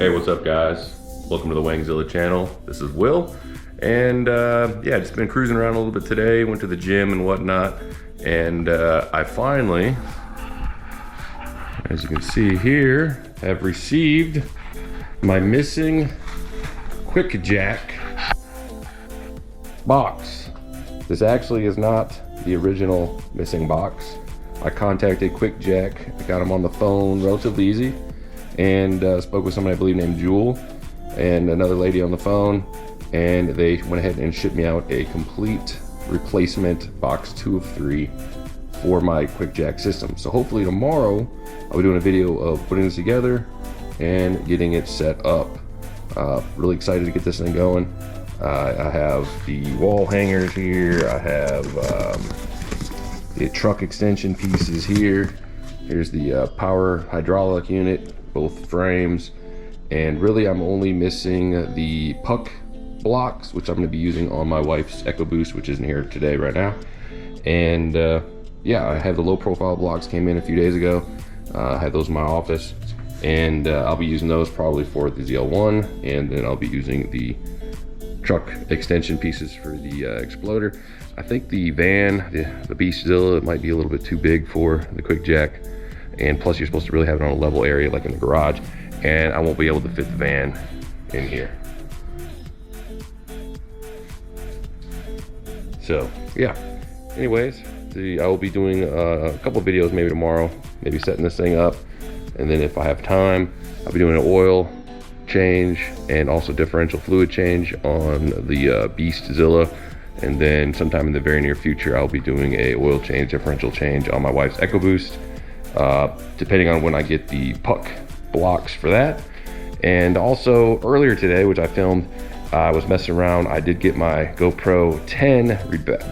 Hey, what's up guys? Welcome to the Wangzilla channel. This is Will. And yeah, just been cruising around a little bit today, went to the gym and whatnot. And I finally, as you can see here, have received my missing quick jack box. This actually is not the original missing box. I contacted Quick Jack, got him on the phone relatively easy, and spoke with somebody I believe named Jewel and another lady on the phone, and they went ahead and shipped me out a complete replacement box 2 of 3 for my Quick Jack system. So hopefully tomorrow I'll be doing a video of putting this together and getting it set up. Really excited to get this thing going. I have the wall hangers here. I have the truck extension pieces here. Here's the power hydraulic unit, both frames, and really I'm only missing the puck blocks, which I'm going to be using on my wife's EcoBoost, which isn't here today right now. And yeah, I have the low profile blocks, came in a few days ago. I had those in my office, and I'll be using those probably for the ZL1, and then I'll be using the truck extension pieces for the exploder. I think the van, the Beastzilla, it might be a little bit too big for the Quick Jack, and plus you're supposed to really have it on a level area like in the garage, and I won't be able to fit the van in here. So yeah, anyways, I will be doing a couple of videos maybe tomorrow, maybe setting this thing up, and then if I have time I'll be doing an oil change and also differential fluid change on the Beastzilla, and then sometime in the very near future I'll be doing a oil change, differential change on my wife's EcoBoost, depending on when I get the puck blocks for that. And also earlier today, which I filmed, I was messing around, I did get my GoPro 10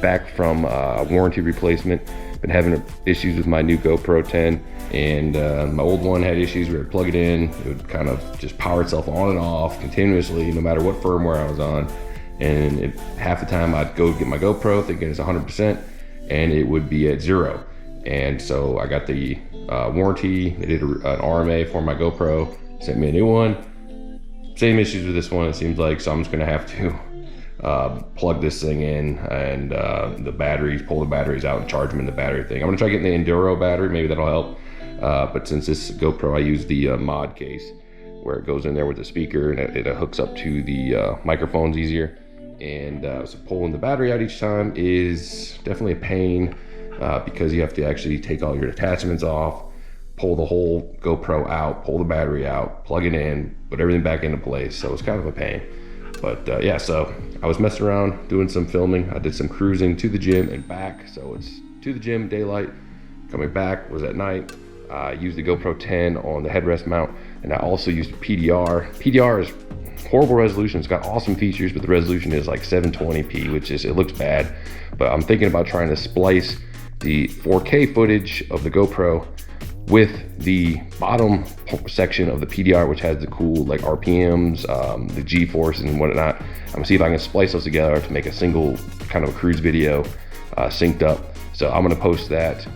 back from warranty replacement. Been having issues with my new GoPro 10, and my old one had issues where I'd plug it in, it would kind of just power itself on and off continuously no matter what firmware I was on. And half the time I'd go get my GoPro thinking it's 100% and it would be at 0. And so I got the warranty, they did an RMA for my GoPro, sent me a new one. Same issues with this one, it seems like, so I'm just gonna have to plug this thing in and the batteries, pull the batteries out and charge them in the battery thing. I'm gonna try getting the Enduro battery, maybe that'll help. But since this GoPro, I use the mod case where it goes in there with the speaker, and it hooks up to the microphones easier. And so pulling the battery out each time is definitely a pain, because you have to actually take all your attachments off, pull the whole GoPro out, pull the battery out, plug it in, put everything back into place. So it's kind of a pain. But yeah, so I was messing around doing some filming. I did some cruising to the gym and back. So it's to the gym, daylight, coming back was at night. I used the GoPro 10 on the headrest mount, and I also used PDR. PDR is horrible resolution. It's got awesome features, but the resolution is like 720p, which is, it looks bad. But I'm thinking about trying to splice the 4K footage of the GoPro with the bottom section of the PDR, which has the cool like RPMs, the G-force and whatnot. I'm gonna see if I can splice those together to make a single kind of a cruise video synced up. So I'm gonna post that.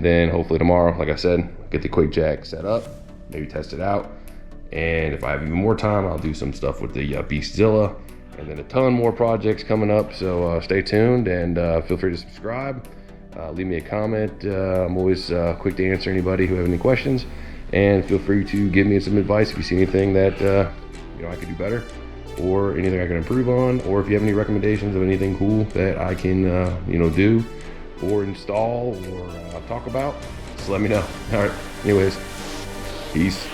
then hopefully tomorrow, like I said, get the Quake Jack set up, maybe test it out. And if I have even more time, I'll do some stuff with the Beastzilla, and then a ton more projects coming up. So stay tuned, and feel free to subscribe. Leave me a comment. I'm always quick to answer anybody who have any questions, and feel free to give me some advice if you see anything that you know, I could do better, or anything I can improve on, or if you have any recommendations of anything cool that I can you know, do or install or talk about, just let me know. All right, anyways, peace.